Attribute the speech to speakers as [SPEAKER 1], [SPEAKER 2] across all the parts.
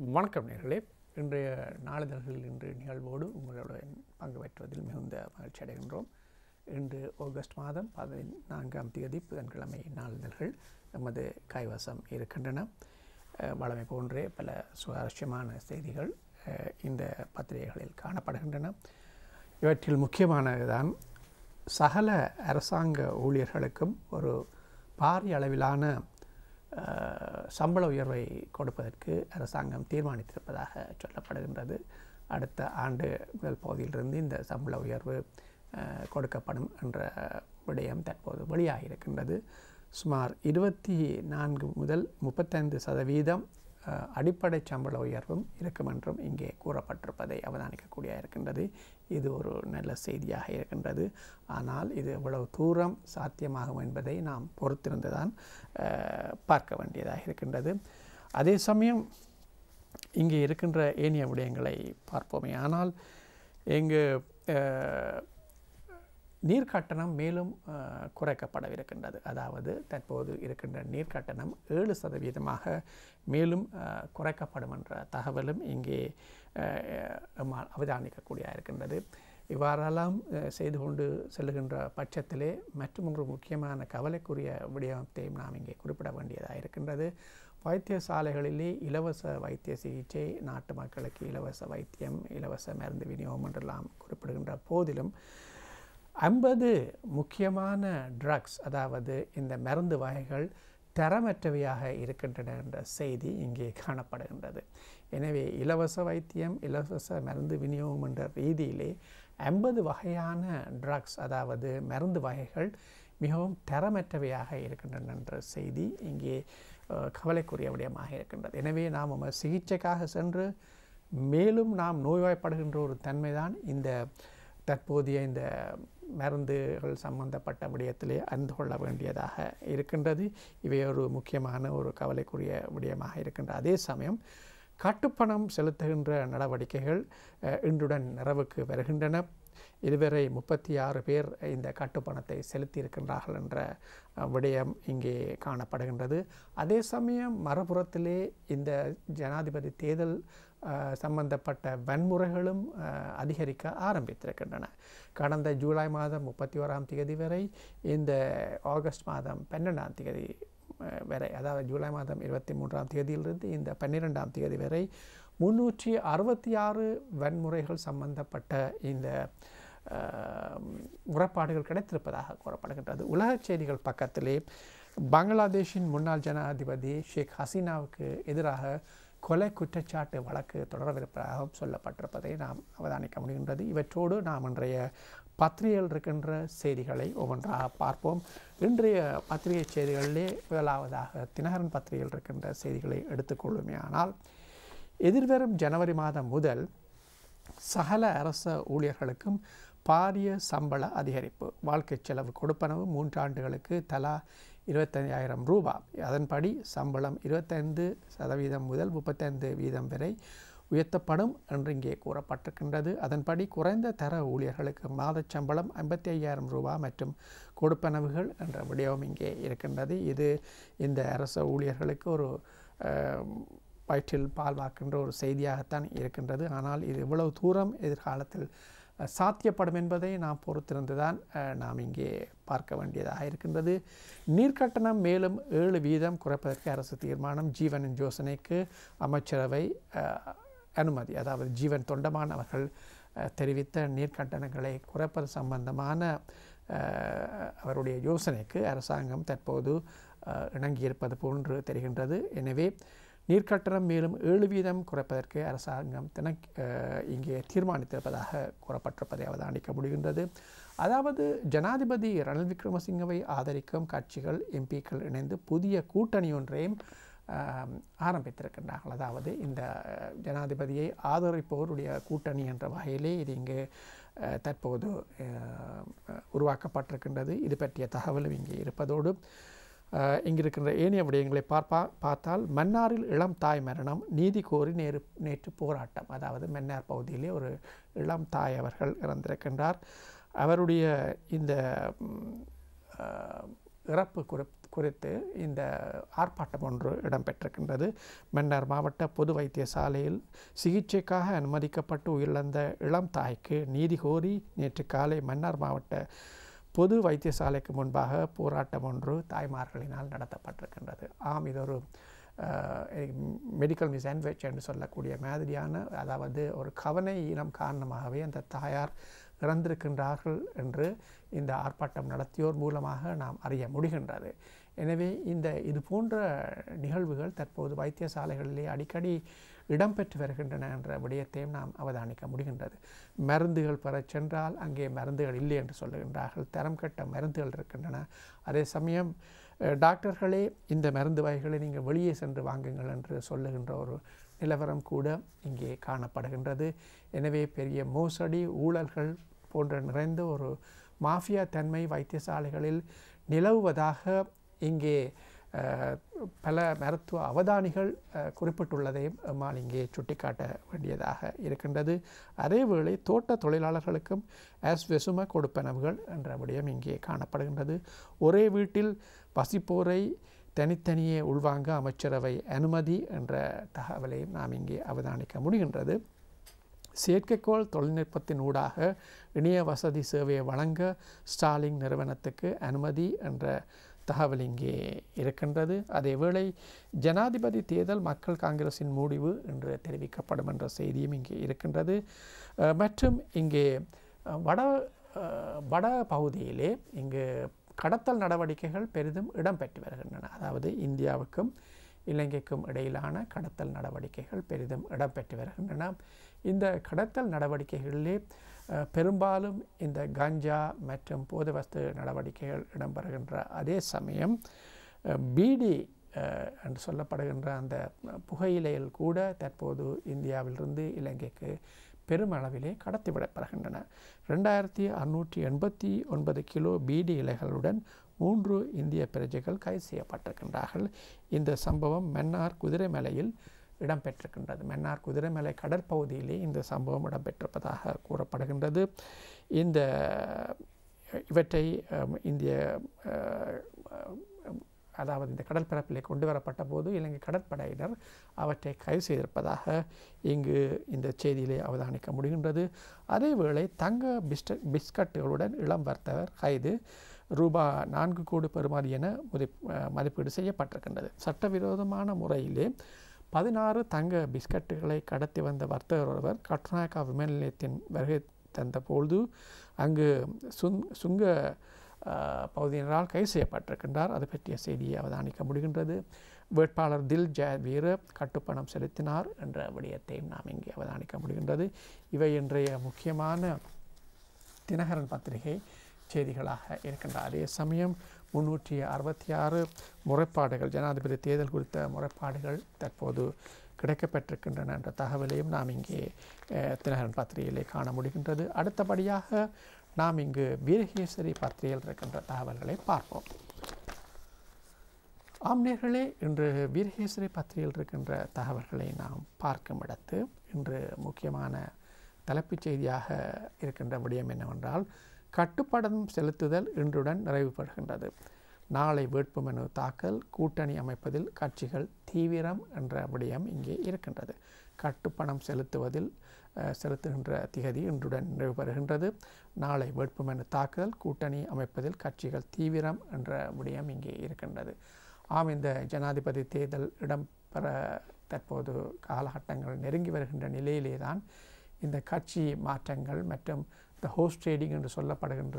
[SPEAKER 1] வணக்கம் நேயர்களே. இன்றைய நாளிதழ்கள் இன்று நிகழ்வோடு உங்களுடன் பங்கு பெற்றுவதில் மிகுந்த மகிழ்ச்சி அடைகின்றோம். இன்று ஆகஸ்ட் மாதம் 14ஆம் தேதி புதன்கிழமை நாளிதழ்கள் நமது கைவசம் இருக்கின்றன. வழமை போன்றே பல சுவாரஸ்யமான செய்திகள் இந்த பத்திரிகைகளில் காணப்படுகின்றன. இவற்றில் முக்கியமானதுதான் சகல அரசாங்க ஊழியர்களுக்கும் ஒரு பாரிய அளவிலான சம்பள உயர்வை கொடுப்பதற்கு அரசாங்கம் தீர்மானித்திருப்பதாக சொல்லப்படுகின்றது. அடுத்த ஆண்டு முதல் பகுதியிலிருந்து இந்த சம்பள உயர்வு கொடுக்கப்படும் என்ற விடயம் தற்போது வெளியாகியிருக்கின்றது. சுமார் 24 முதல் 35% அடிப்படை சம்பள உயர்வும் இருக்கும் என்றும் இங்கே கூறப்பட்டிருப்பதை அவதானிக்கக்கூடிய இருக்கின்றது. இது ஒரு நல்ல செய்தியாக இருக்கின்றது. ஆனால் இது எவ்வளவு தூரம் சாத்தியமாகும் என்பதை நாம் பொறுத்திருந்துதான் பார்க்க வேண்டியதாக இருக்கின்றது. அதே சமயம் இங்கே இருக்கின்ற ஏனைய விடயங்களை பார்ப்போமே. ஆனால் இங்கு நீர்க்கட்டணம் மேலும் குறைக்கப்படவிருக்கின்றது. அதாவது தற்போது இருக்கின்ற நீர்க்கட்டணம் 7% மேலும் குறைக்கப்படும் என்ற தகவலும் இங்கே அவதானிக்கக்கூடிய இருக்கின்றது. இவ்வாறெல்லாம் செய்து கொண்டு செல்லுகின்ற பட்சத்திலே மற்றும் ஒரு முக்கியமான கவலைக்குரிய விடயத்தையும் நாம் இங்கே குறிப்பிட வேண்டியதாக இருக்கின்றது. வைத்தியசாலைகளிலே இலவச வைத்திய சிகிச்சை, நாட்டு மக்களுக்கு இலவச வைத்தியம், இலவச மருந்து விநியோகம் என்றெல்லாம் குறிப்பிடுகின்ற போதிலும் 50 முக்கியமான ட்ரக்ஸ், அதாவது இந்த மருந்து வகைகள் தரமற்றவையாக இருக்கின்றன என்ற செய்தி இங்கே காணப்படுகின்றது. எனவே இலவச வைத்தியம், இலவச மருந்து விநியோகம் என்ற ரீதியிலே 50 வகையான ட்ரக்ஸ், அதாவது மருந்து வகைகள் மிகவும் தரமற்றவையாக இருக்கின்றன என்ற செய்தி இங்கே கவலைக்குரிய விடயமாக இருக்கின்றது. எனவே நாம் சிகிச்சைக்காக சென்று மேலும் நாம் நோய்வாய்ப்படுகின்ற ஒரு தன்மைதான் இந்த தற்போதைய இந்த மருந்துகள் சம்பந்தப்பட்ட விடயத்திலே அறிந்து கொள்ள வேண்டியதாக இருக்கின்றது. இவை ஒரு முக்கியமான ஒரு கவலைக்குரிய விடயமாக இருக்கின்ற அதே சமயம் கட்டுப்பணம் செலுத்துகின்ற நடவடிக்கைகள் இன்றுடன் நிறைவுக்கு வருகின்றன. இதுவரை 36 பேர் இந்த கட்டுப்பணத்தை செலுத்தியிருக்கின்றார்கள் என்ற விடயம் இங்கே காணப்படுகின்றது. அதே சமயம் மறுபுறத்திலே இந்த ஜனாதிபதி தேர்தல் சம்பந்தப்பட்ட வன்முறைகளும் அதிகரிக்க ஆரம்பித்திருக்கின்றன. கடந்த ஜூலை மாதம் 31ஆம் தேதி வரை இந்த ஆகஸ்ட் மாதம் 12ஆம் தேதி வரை, அதாவது ஜூலை மாதம் 23ஆம் தேதியிலிருந்து இந்த 12ஆம் தேதி வரை 366 வன்முறைகள் சம்பந்தப்பட்ட இந்த முறைப்பாடுகள் கிடைத்திருப்பதாக கூறப்படுகின்றது. உலக செய்திகள் பக்கத்திலே பங்களாதேஷின் முன்னாள் ஜனாதிபதி ஷேக் ஹசீனாவுக்கு எதிராக கொலை குற்றச்சாட்டு வழக்கு தொடரவிருப்பதாகவும் சொல்லப்பட்டிருப்பதை நாம் அவதானிக்க முடிகின்றது. இவற்றோடு நாம் இன்றைய பத்திரிகையில் இருக்கின்ற செய்திகளை ஒவ்வொன்றாக பார்ப்போம். இன்றைய பத்திரிகை செய்திகளிலே முதலாவதாக தினகரன் பத்திரிகையில் இருக்கின்ற செய்திகளை எடுத்துக்கொள்ளுமே. ஆனால் எதிர்வரும் ஜனவரி மாதம் முதல் சகல அரச ஊழியர்களுக்கும் பாரிய சம்பள அதிகரிப்பு, வாழ்க்கை செலவு கொடுப்பனவு 3 ஆண்டுகளுக்கு தலா 25,000 ரூபாய். அதன்படி சம்பளம் 25% முதல் 35% வரை உயர்த்தப்படும் என்று இங்கே கூறப்பட்டிருக்கின்றது. அதன்படி குறைந்த தர ஊழியர்களுக்கு மாத சம்பளம் 55,000 ரூபாய் மற்றும் கொடுப்பனவுகள் என்ற விடயம் இங்கே இருக்கின்றது. இது இந்த அரச ஊழியர்களுக்கு ஒரு வயிற்றில் பால் வாக்கின்ற ஒரு செய்தியாகத்தான் இருக்கின்றது. ஆனால் இது எவ்வளவு தூரம் எதிர்காலத்தில் சாத்தியப்படும் என்பதை நாம் பொறுத்திருந்துதான் நாம் இங்கே பார்க்க வேண்டியதாக இருக்கின்றது. நீர்க்கட்டணம் மேலும் 7% குறைப்பதற்கு அரசு தீர்மானம். ஜீவன் யோசனைக்கு அமைச்சரவை அனுமதி. அதாவது ஜீவன் தொண்டமான் அவர்கள் தெரிவித்த நீர்க்கட்டணங்களை குறைப்பது சம்பந்தமான அவருடைய யோசனைக்கு அரசாங்கம் தற்போது இணங்கியிருப்பது போன்று தெரிகின்றது. எனவே நீர்க்கட்டணம் மேலும் 7% குறைப்பதற்கு அரசாங்கம் இங்கே தீர்மானித்திருப்பதாக கூறப்பட்டிருப்பதை அவதானிக்க முடிகின்றது. அதாவது ஜனாதிபதி ரணில் விக்ரமசிங்கவை ஆதரிக்கும் கட்சிகள், எம்பிக்கள் இணைந்து புதிய கூட்டணி ஒன்றையும் ஆரம்பித்திருக்கின்றார்கள். அதாவது இந்த ஜனாதிபதியை ஆதரிப்பவருடைய கூட்டணி என்ற வகையிலே இது இங்கு தற்போது உருவாக்கப்பட்டிருக்கின்றது. இது பற்றிய தகவலும் இங்கே இருப்பதோடு இங்கிருக்கின்ற ஏனைய விடயங்களை பார்த்தால் மன்னாரில் இளம் தாய் மரணம், நீதி கோரி நேற்று போராட்டம். அதாவது மன்னார் பகுதியிலே ஒரு இளம் தாய் அவர்கள் இறந்திருக்கின்றார். அவருடைய இந்த இறப்பு குறித்து இந்த ஆர்ப்பாட்டம் ஒன்று இடம்பெற்றிருக்கின்றது. மன்னார் மாவட்ட பொது வைத்தியசாலையில் சிகிச்சைக்காக அனுமதிக்கப்பட்டு உயிரிழந்த இளம் தாய்க்கு நீதி கோரி நேற்று காலை மன்னார் மாவட்ட பொது வைத்தியசாலைக்கு முன்பாக போராட்டம் ஒன்று தாய்மார்களினால் நடத்தப்பட்டிருக்கின்றது. இது ஒரு மெடிக்கல் மிஸ்அன்வெச் என்று சொல்லக்கூடிய மாதிரியான, அதாவது ஒரு கவன ஈனம் காரணமாகவே அந்த தாயார் இறந்திருக்கின்றார்கள் என்று இந்த ஆர்ப்பாட்டம் நடத்தியோர் மூலமாக நாம் அறிய முடிகின்றது. எனவே இது போன்ற நிகழ்வுகள் தற்போது வைத்தியசாலைகளிலே அடிக்கடி இடம்பெற்று வருகின்றன என்ற விடயத்தையும் நாம் அவதானிக்க முடிகின்றது. மருந்துகள் பெறச் சென்றால் அங்கே மருந்துகள் இல்லை என்று சொல்லுகின்றார்கள். தரம் கட்ட மருந்துகள் இருக்கின்றன. அதே சமயம் டாக்டர்களே இந்த மருந்து வகைகளை நீங்கள் வெளியே சென்று வாங்குங்கள் என்று சொல்லுகின்ற ஒரு நிலவரம் கூட இங்கே காணப்படுகின்றது. எனவே பெரிய மோசடி, ஊழல்கள் போன்ற நிறைந்த ஒரு மாஃபியா தன்மை வைத்தியசாலைகளில் நிலவுவதாக இங்கே பல மருத்துவ அவதானிகள் குறிப்பிட்டுள்ளதையும் நம்மால் இங்கே சுட்டிக்காட்ட வேண்டியதாக இருக்கின்றது. அதேவேளை தோட்ட தொழிலாளர்களுக்கும் வெசும கொடுப்பனவுகள் என்ற விடயம் இங்கே காணப்படுகின்றது. ஒரே வீட்டில் வசிப்போரை தனித்தனியே உள்வாங்க அமைச்சரவை அனுமதி என்ற தகவலையும் நாம் இங்கே அவதானிக்க முடிகின்றது. செயற்கைக்கோள் தொழில்நுட்பத்தின் ஊடாக இணைய வசதி சேவையை வழங்க ஸ்டார்லிங்க் நிறுவனத்துக்கு அனுமதி என்ற தகவல் இங்கே இருக்கின்றது. அதேவேளை ஜனாதிபதி தேர்தல் மக்கள் காங்கிரஸின் முடிவு என்று தெரிவிக்கப்படும் என்ற செய்தியும் இங்கே இருக்கின்றது. மற்றும் இங்கே வட பகுதியிலே இங்கு கடத்தல் நடவடிக்கைகள் பெரிதும் இடம்பெற்று வருகின்றன. அதாவது இந்தியாவுக்கும் இலங்கைக்கும் இடையிலான கடத்தல் நடவடிக்கைகள் பெரிதும் இடம்பெற்று வருகின்றன. இந்த கடத்தல் நடவடிக்கைகளிலே பெரும்பாலும் இந்த கஞ்சா மற்றும் போதைவஸ்து நடவடிக்கைகள் இடம்பெறுகின்ற அதே சமயம் பீடி என்று சொல்லப்படுகின்ற அந்த புகையிலையில் கூட தற்போது இந்தியாவிலிருந்து இலங்கைக்கு பெருமளவிலே கடத்திவிடப்படுகின்றன. 2689 கிலோ பீடி இலைகளுடன் 3 இந்திய பிரஜைகள் கைது செய்யப்பட்டிருக்கின்றார்கள். இந்த சம்பவம் மன்னார் குதிரைமலையில் இடம்பெற்றிருக்கின்றது. மன்னார் குதிரைமலை கடற்பகுதியிலே இந்த சம்பவம் இடம்பெற்றிருப்பதாக கூறப்படுகின்றது. இவற்றை இந்திய அதாவது இந்த கடல் பரப்பிலே கொண்டு வரப்பட்ட போது இலங்கை கடற்படையினர் அவற்றை கைது செய்திருப்பதாக இங்கு இந்த செய்தியிலே அவதானிக்க முடிகின்றது. அதேவேளை தங்க பிஸ்கட்டுகளுடன் இளம் வர்த்தகர் கைது, ரூபாய் 4 கோடி பெறுமதி என மதிப்பீடு செய்யப்பட்டிருக்கின்றது. சட்டவிரோதமான முறையிலே 16 தங்க பிஸ்கட்டுகளை கடத்தி வந்த வர்த்தகர் ஒருவர் கட்டுநாயக்கா விமான நிலையத்தின் வருகை தந்த பொழுது அங்கு சுங்க பகுதியினரால் கைது செய்யப்பட்டிருக்கின்றார். அது பற்றிய செய்தியை அவதானிக்க முடிகின்றது. வேட்பாளர் தில் ஜெயவீர கட்டுப்பணம் செலுத்தினார் என்ற விடயத்தையும் நாம் இங்கே அவதானிக்க முடிகின்றது. இவை இன்றைய முக்கியமான தினகரன் பத்திரிகை செய்திகளாக இருக்கின்ற. அதே சமயம் 366 முறைப்பாடுகள், ஜனாதிபதி தேர்தல் குறித்த முறைப்பாடுகள் தற்போது கிடைக்கப்பட்டிருக்கின்றன என்ற தகவலையும் நாம் இங்கே தினகரன் பத்திரிகையிலே காண முடிகின்றது. அடுத்தபடியாக நாம் இங்கு வீரகேசரி பத்திரிகையில் இருக்கின்ற தகவல்களை பார்ப்போம். ஆம்நேர்களே, இன்று வீரகேசரி பத்திரிகையில் இருக்கின்ற தகவல்களை நாம் பார்க்கும் இடத்து இன்று முக்கியமான தலைப்புச் செய்தியாக இருக்கின்ற விடயம் என்னவென்றால், கட்டுப்பணம் செலுத்துதல் இன்றுடன் நிறைவு பெறுகின்றது. நாளை வேட்புமனு தாக்கல், கூட்டணி அமைப்பதில் கட்சிகள் தீவிரம் என்ற விடயம் இங்கே இருக்கின்றது. கட்டுப்பணம் செலுத்துகின்ற திகதி இன்றுடன் நிறைவு பெறுகின்றது. நாளை வேட்புமனு தாக்குதல், கூட்டணி அமைப்பதில் கட்சிகள் தீவிரம் என்ற விடயம் இங்கே இருக்கின்றது. இந்த ஜனாதிபதி தேர்தல் இடம்பெற தற்போது காலகட்டங்கள் நெருங்கி வருகின்ற நிலையிலே தான் இந்த கட்சி மாற்றங்கள் மற்றும் இந்த ஹோஸ்ட் ட்ரேடிங் என்று சொல்லப்படுகின்ற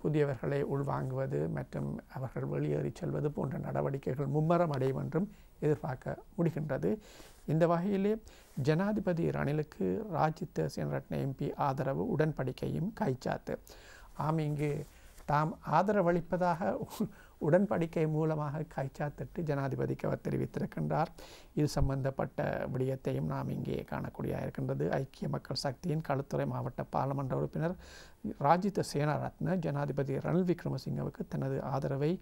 [SPEAKER 1] புதியவர்களை உள்வாங்குவது மற்றும் அவர்கள் வெளியேறி செல்வது போன்ற நடவடிக்கைகள் மும்மரம் அடையும் என்றும் எதிர்பார்க்க முடிகின்றது. இந்த வகையிலே ஜனாதிபதி ரணிலுக்கு ராஜித்த சேனரட்ன எம்பி ஆதரவு உடன்படிக்கையும் கைச்சாத்து. இங்கு தாம் ஆதரவளிப்பதாக உடன்படிக்கை மூலமாக கைச்சாத்திட்டு ஜனாதிபதிக்கு அவர் தெரிவித்திருக்கின்றார். இது சம்பந்தப்பட்ட விடயத்தையும் நாம் இங்கே காணக்கூடியதாக இருக்கின்றது. ஐக்கிய மக்கள் சக்தியின் களுத்துறை மாவட்ட பாராளுமன்ற உறுப்பினர் ராஜித சேனாரத்ன ஜனாதிபதி ரணில் விக்ரமசிங்கவுக்கு தனது ஆதரவை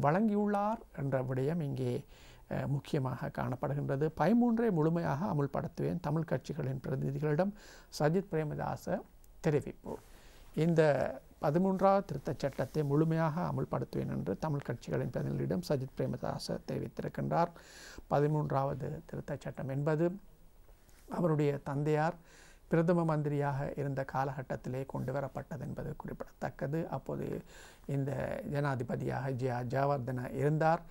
[SPEAKER 1] வழங்கியுள்ளார் என்ற விடயம் இங்கே முக்கியமாக காணப்படுகின்றது. 13 முழுமையாக அமுல்படுத்துவேன், தமிழ் கட்சிகளின் பிரதிநிதிகளிடம் சஜித் பிரேமதாச தெரிவிப்பு. இந்த 13வது திருத்தச் சட்டத்தை முழுமையாக அமுல்படுத்துவேன் என்று தமிழ் கட்சிகளின் பிரதிநிதியிடம் சஜித் பிரேமதாச தெரிவித்திருக்கின்றார். 13வது திருத்தச் சட்டம் என்பது அவருடைய தந்தையார் பிரதம மந்திரியாக இருந்த காலகட்டத்திலே கொண்டு வரப்பட்டது என்பது குறிப்பிடத்தக்கது. அப்போது இந்த ஜனாதிபதியாக ஜெயவர்தன இருந்தார்.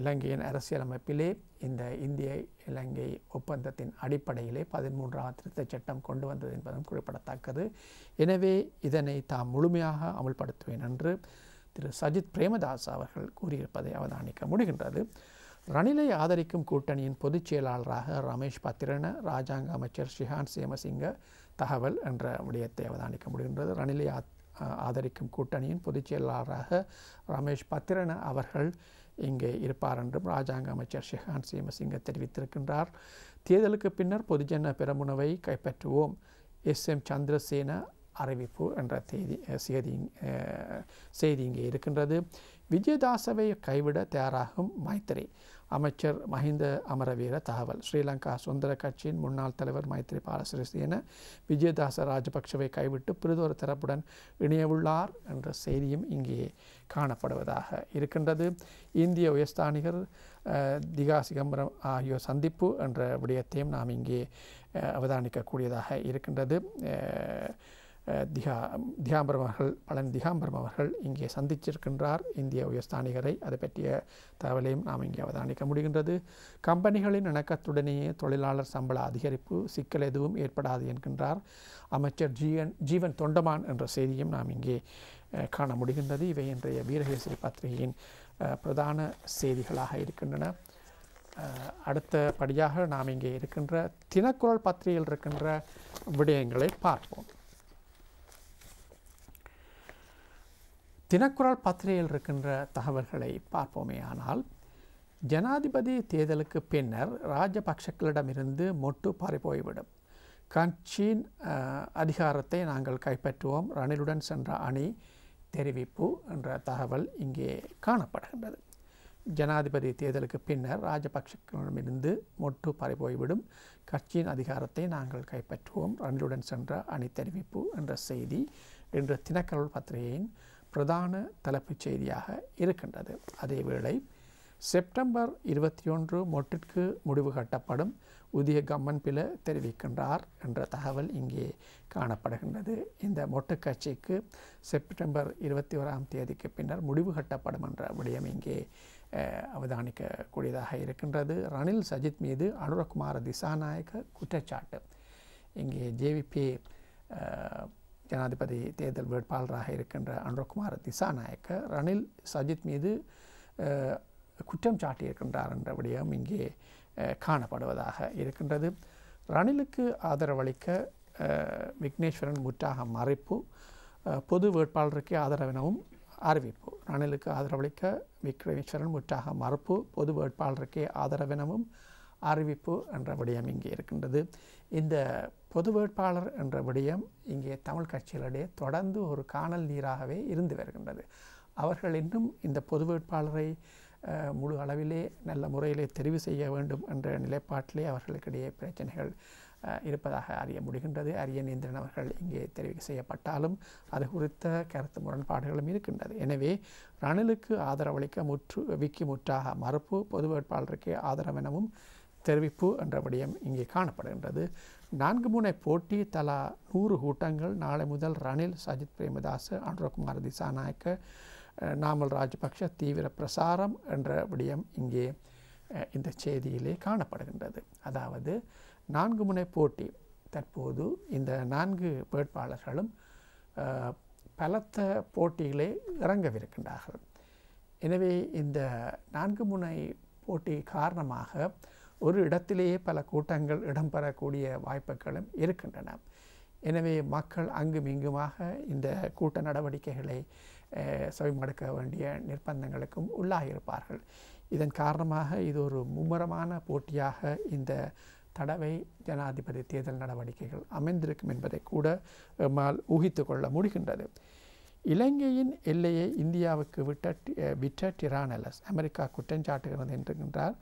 [SPEAKER 1] இலங்கையின் அரசியலமைப்பிலே இந்த இந்திய இலங்கை ஒப்பந்தத்தின் அடிப்படையிலே 13வது திருத்தச் சட்டம் கொண்டு வந்தது என்பதும் குறிப்பிடத்தக்கது. எனவே இதனை தாம் முழுமையாக அமுல்படுத்துவேன் என்று திரு சஜித் பிரேமதாஸ் அவர்கள் கூறியிருப்பதை அவதானிக்க முடிகின்றது. ரணிலை ஆதரிக்கும் கூட்டணியின் பொதுச் செயலாளராக ரமேஷ் பத்திரன, இராஜாங்க அமைச்சர் ஷிஹான் சேமசிங்க தகவல் என்ற விடயத்தை அவதானிக்க முடிகின்றது. ரணிலை ஆதரிக்கும் கூட்டணியின் பொதுச் செயலாளராக ரமேஷ் பத்திரன அவர்கள் இங்கே இருப்பார் என்றும் இராஜாங்க அமைச்சர் ஷிஹான் சேமசிங்க தெரிவித்திருக்கின்றார். தேர்தலுக்கு பின்னர் பொதுஜன பெரமுனவை கைப்பற்றுவோம், SM சந்திரசேன அறிவிப்பு என்ற செய்தி இங்கே இருக்கின்றது. விஜயதாசவை கைவிட தயாராகும் மைத்திரி, அமைச்சர் மஹிந்த அமரவீர தகவல். ஸ்ரீலங்கா சுதந்திர கட்சியின் முன்னாள் தலைவர் மைத்திரிபால சிறிசேன விஜயதாச ராஜபக்சவை கைவிட்டு பிரிதொரு தரப்புடன் இணையவுள்ளார் என்ற செய்தியும் இங்கே காணப்படுவதாக இருக்கின்றது. இந்திய உயர்ஸ்தானிகர் திகா சிதம்பரம் ஆகியோர் சந்திப்பு என்ற விடயத்தையும் நாம் இங்கே அவதானிக்கக்கூடியதாக இருக்கின்றது. பழனி திகாம்பரம் அவர்கள் இங்கே சந்திச்சிருக்கின்றார் இந்திய உயர்ஸ்தானிகரை. அதை பற்றிய தகவலையும் நாம் இங்கே அவதானிக்க முடிகின்றது. கம்பெனிகளின் இணக்கத்துடனேயே தொழிலாளர் சம்பள அதிகரிப்பு, சிக்கல் எதுவும் ஏற்படாது என்கின்றார் அமைச்சர் ஜீவன் தொண்டமான் என்ற செய்தியும் நாம் இங்கே காண முடிகின்றது. இவை இன்றைய வீரகேசரி பத்திரிகையின் பிரதான செய்திகளாக இருக்கின்றன. அடுத்தபடியாக நாம் இங்கே இருக்கின்ற தினக்குரல் பத்திரிகையில் இருக்கின்ற விடயங்களை பார்ப்போம். தினக்குரல் பத்திரிகையில் இருக்கின்ற தகவல்களை பார்ப்போமே ஆனால், ஜனாதிபதி தேர்தலுக்கு பின்னர் ராஜபக்சக்களிடமிருந்து மொட்டு பறிபோய்விடும், கட்சியின் அதிகாரத்தை நாங்கள் கைப்பற்றுவோம், ரணிலுடன் சென்ற அணி தெரிவிப்பு என்ற தகவல் இங்கே காணப்படுகின்றது. ஜனாதிபதி தேர்தலுக்கு பின்னர் ராஜபக்சக்களிடமிருந்து மொட்டு பறிபோய்விடும், கட்சியின் அதிகாரத்தை நாங்கள் கைப்பற்றுவோம், ரணிலுடன் சென்ற அணி தெரிவிப்பு என்ற செய்தி இன்று தினக்குரல் பத்திரிகையின் பிரதான தலைப்புச் செய்தியாக இருக்கின்றது. அதேவேளை செப்டம்பர் 21 மொட்டிற்கு முடிவு கட்டப்படும், உதய கம்மன்பில தெரிவிக்கின்றார் என்ற தகவல் இங்கே காணப்படுகின்றது. இந்த மொட்டு கட்சிக்கு செப்டம்பர் 21ஆம் தேதிக்கு பின்னர் முடிவு கட்டப்படும் என்ற விடயம் இங்கே அவதானிக்கக்கூடியதாக இருக்கின்றது. ரணில் சஜித் மீது அனுரகுமார திசாநாயக்க குற்றச்சாட்டு. இங்கே JVP ஜனாதிபதி தேர்தல் வேட்பாளராக இருக்கின்ற அனுரகுமார திசாநாயக்க ரணில் சஜித் மீது குற்றம் சாட்டியிருக்கின்றார் என்ற விடயம் இங்கே காணப்படுவதாக இருக்கின்றது. ரணிலுக்கு ஆதரவளிக்க விக்னேஸ்வரன் முற்றாக மறைப்பு, பொது வேட்பாளருக்கு ஆதரவெனவும் அறிவிப்பு. ரணிலுக்கு ஆதரவளிக்க விக்னேஸ்வரன் முற்றாக மறுப்பு, பொது வேட்பாளருக்கே ஆதரவெனவும் அறிவிப்பு என்ற விடயம் இங்கே இருக்கின்றது. இந்த பொது வேட்பாளர் என்ற விடயம் இங்கே தமிழ் கட்சிகளிடையே தொடர்ந்து ஒரு காணல் நீராகவே இருந்து வருகின்றது. அவர்கள் இன்னும் இந்த பொது வேட்பாளரை முழு அளவிலே நல்ல முறையிலே தெரிவு செய்ய வேண்டும் என்ற நிலைப்பாட்டிலே அவர்களுக்கிடையே பிரச்சனைகள் இருப்பதாக அறிய முடிகின்றது. அரியநேந்திரன் அவர்கள் இங்கே தெரிவு செய்யப்பட்டாலும் அது குறித்த கருத்து முரண்பாடுகளும் இருக்கின்றது. எனவே ரணிலுக்கு ஆதரவளிக்க விக்கி முற்றாக மறுப்பு, பொது வேட்பாளருக்கு ஆதரவெனவும் தெரிவிப்பு என்ற விடயம் இங்கே காணப்படுகின்றது. 4 முனை போட்டி, தலா 100 கூட்டங்கள். நாளை முதல் ரணில், சஜித் பிரேமதாச, அனுரகுமார திசாநாயக்க, நாமல் ராஜபக்ஷ தீவிர பிரசாரம் என்ற விடயம் இங்கே இந்த செய்தியிலே காணப்படுகின்றது. அதாவது 4 முனை போட்டி. தற்போது இந்த 4 வேட்பாளர்களும் பலத்த போட்டியிலே இறங்கவிருக்கின்றார்கள். எனவே இந்த 4 முனை போட்டி காரணமாக ஒரு இடத்திலேயே பல கூட்டங்கள் இடம்பெறக்கூடிய வாய்ப்புகளும் இருக்கின்றன. எனவே மக்கள் அங்கும் இங்குமாக இந்த கூட்ட நடவடிக்கைகளை செவிமடுக்க வேண்டிய நிர்பந்தங்களுக்கும் உள்ளாகியிருப்பார்கள். இதன் காரணமாக இது ஒரு மும்முரமான போட்டியாக இந்த தடவை ஜனாதிபதி தேர்தல் நடவடிக்கைகள் அமைந்திருக்கும் என்பதை கூட நம்மால் ஊகித்து கொள்ள முடிகின்றது. இலங்கையின் எல்லையை இந்தியாவுக்கு விட்ட டிரானலஸ் அமெரிக்கா குற்றஞ்சாட்டுகிறது என்கின்றார்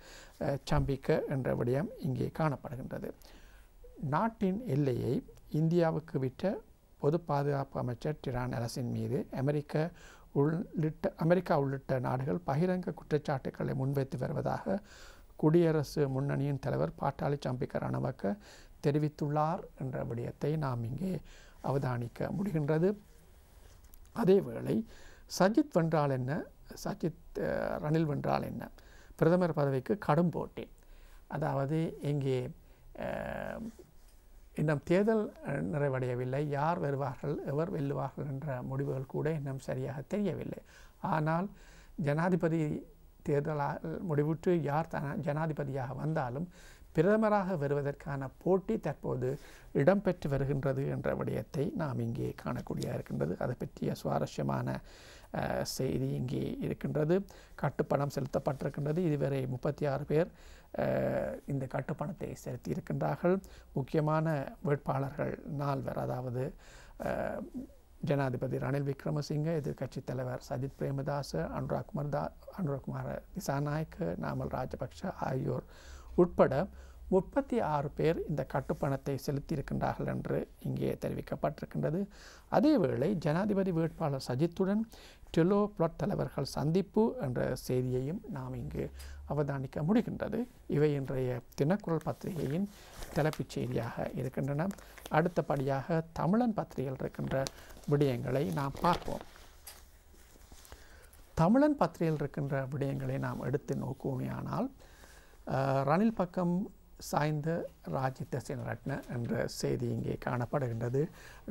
[SPEAKER 1] சம்பிக்க என்ற விடயம் இங்கே காணப்படுகின்றது. நாட்டின் எல்லையை இந்தியாவுக்கு விட்ட பொது பாதுகாப்பு அமைச்சர் டிரான் எலசின் மீது அமெரிக்கா உள்ளிட்ட நாடுகள் பகிரங்க குற்றச்சாட்டுக்களை முன்வைத்து வருவதாக குடியரசு முன்னணியின் தலைவர் பாட்டாளி சம்பிக்க ரணவக்க தெரிவித்துள்ளார் என்ற விடயத்தை நாம் இங்கே அவதானிக்க முடிகின்றது. அதேவேளை சஜித் வென்றால் என்ன, ரணில் வென்றால் என்ன, பிரதமர் பதவிக்கு கடும் போட்டி. அதாவது இங்கே இன்னும் தேர்தல் நிறைவடையவில்லை, யார் வருவார்கள் எவர் வெல்லுவார்கள் என்ற முடிவுகள் கூட இன்னும் சரியாக தெரியவில்லை. ஆனால் ஜனாதிபதி தேர்தலால் முடிவுற்று யார் ஜனாதிபதியாக வந்தாலும் பிரதமராக வருவதற்கான போட்டி தற்போது இடம்பெற்று வருகின்றது என்ற விடயத்தை நாம் இங்கே காணக்கூடிய இருக்கின்றது. அதை பற்றிய சுவாரஸ்யமான செய்தி இங்கே இருக்கின்றது. கட்டுப்பணம் செலுத்தப்பட்டிருக்கின்றது. இதுவரை 36 பேர் இந்த கட்டுப்பணத்தை செலுத்தி இருக்கின்றார்கள். முக்கியமான வேட்பாளர்கள் 4 அதாவது ஜனாதிபதி ரணில் விக்ரமசிங்க, எதிர்க்கட்சித் தலைவர் சஜித் பிரேமதாச, அனுரகுமார திசாநாயக்க, நாமல் ராஜபக்ஷ ஆகியோர் உட்பட 36 பேர் இந்த கட்டுப்பணத்தை செலுத்தியிருக்கின்றார்கள் என்று இங்கே தெரிவிக்கப்பட்டிருக்கின்றது. அதேவேளை ஜனாதிபதி வேட்பாளர் சஜித்துடன் டெலோ பிளாட் தலைவர்கள் சந்திப்பு என்ற செய்தியையும் நாம் இங்கு அவதானிக்க முடிகின்றது. இவை இன்றைய தினக்குரல் பத்திரிகையின் தலைப்புச் செய்தியாக இருக்கின்றன. அடுத்தபடியாக தமிழன் பத்திரிகையில் இருக்கின்ற விடயங்களை நாம் பார்ப்போம். தமிழன் பத்திரிகையில் இருக்கின்ற விடயங்களை நாம் எடுத்து நோக்குவோமேயானால், ரணில் பக்கம் சாய்ந்த ராஜித சேனரட்ன என்ற செய்தி இங்கே காணப்படுகின்றது.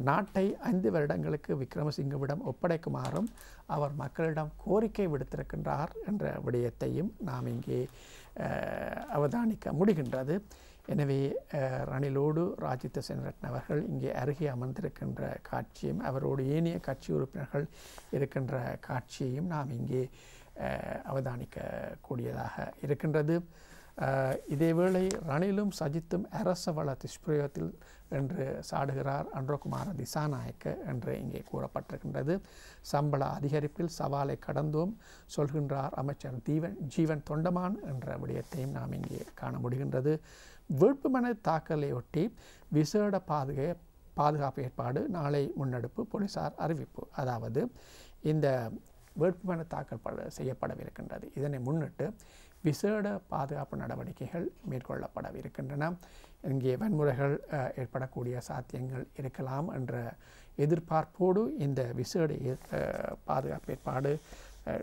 [SPEAKER 1] நாட்டை 5 வருடங்களுக்கு விக்ரமசிங்கவிடம் ஒப்படைக்குமாறும் அவர் மக்களிடம் கோரிக்கை விடுத்திருக்கின்றார் என்ற விடயத்தையும் நாம் இங்கே அவதானிக்க முடிகின்றது. எனவே ரணிலோடு ராஜித சேனரட்ன அவர்கள் இங்கே அருகே அமர்ந்திருக்கின்ற காட்சியும் அவரோடு ஏனைய கட்சி உறுப்பினர்கள் இருக்கின்ற காட்சியையும் நாம் இங்கே அவதானிக்கக்கூடியதாக இருக்கின்றது. இதேவேளை ரணிலும் சஜித்தும் அரச வள துஷ்பிரயோகத்தில் என்று சாடுகிறார் அனுரகுமார திசாநாயக்க என்று இங்கே கூறப்பட்டிருக்கின்றது. சம்பள அதிகரிப்பில் சவாலை கடந்தோம் சொல்கின்றார் அமைச்சர் ஜீவன் தொண்டமான் என்ற விடயத்தையும் நாம் இங்கே காண முடிகின்றது. வேட்புமனு தாக்கலையொட்டி விசேட பாதுகாப்பு ஏற்பாடு நாளை முன்னெடுப்பு போலீசார் அறிவிப்பு. அதாவது இந்த வேட்புமனு தாக்கல் செய்யப்படவிருக்கின்றது. இதனை முன்னிட்டு விசேட பாதுகாப்பு நடவடிக்கைகள் மேற்கொள்ளப்படவிருக்கின்றன. இங்கே வன்முறைகள் ஏற்படக்கூடிய சாத்தியங்கள் இருக்கலாம் என்ற எதிர்பார்ப்போடு இந்த விசேட பாதுகாப்பு ஏற்பாடு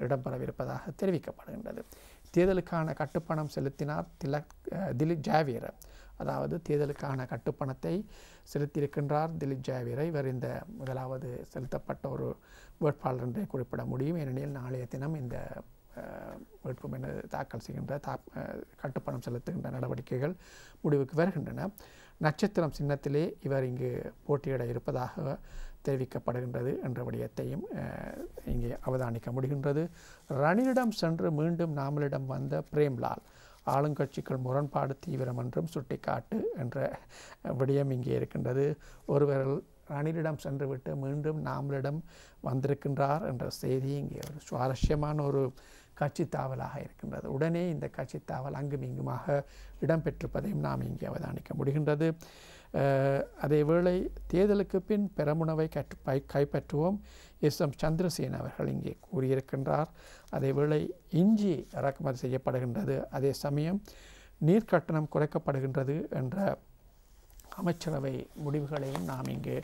[SPEAKER 1] இடம்பெறவிருப்பதாக தெரிவிக்கப்படுகின்றது. தேர்தலுக்கான கட்டுப்பணம் செலுத்தினார் திலீப் ஜாவீர. அதாவது தேர்தலுக்கான கட்டுப்பணத்தை செலுத்தியிருக்கின்றார் திலீப் ஜாவீர. இவர் இந்த முதலாவது செலுத்தப்பட்ட ஒரு வேட்பாளர் என்றே குறிப்பிட முடியும். ஏனெனில் நாளைய தினம் இந்த வேட்புமனு தாக்கல் செய்கின்ற கட்டுப்பணம் செலுத்துகின்ற நடவடிக்கைகள் முடிவுக்கு வருகின்றன. நட்சத்திரம் சின்னத்திலே இவர் இங்கு போட்டியிட இருப்பதாக தெரிவிக்கப்படுகின்றது என்ற விடயத்தையும் இங்கே அவதானிக்க முடிகின்றது. ரணிலிடம் சென்று மீண்டும் நாமலிடம் வந்த பிரேம்லால், ஆளுங்கட்சிகள் முரண்பாடு தீவிரம் என்றும் சுட்டிக்காட்டு என்ற விடயம் இங்கே இருக்கின்றது. ஒருவர் ரணிலிடம் சென்றுவிட்டு மீண்டும் நாமலிடம் வந்திருக்கின்றார் என்ற செய்தி இங்கே ஒரு சுவாரஸ்யமான ஒரு கட்சி தாவலாக இருக்கின்றது. உடனே இந்த கட்சி தாவல் அங்கும் இங்குமாக இடம்பெற்றிருப்பதையும் நாம் இங்கே அவதானிக்க முடிகின்றது. அதேவேளை தேர்தலுக்கு பின் பெரமுனவை கைப்பற்றுவோம் எஸ்.எம். சந்திரசேன அவர்கள் இங்கே கூறியிருக்கின்றார். அதேவேளை இஞ்சி இறக்குமதி செய்யப்படுகின்றது, அதே சமயம் நீர்க்கட்டணம் குறைக்கப்படுகின்றது என்ற அமைச்சரவை முடிவுகளையும் நாம் இங்கு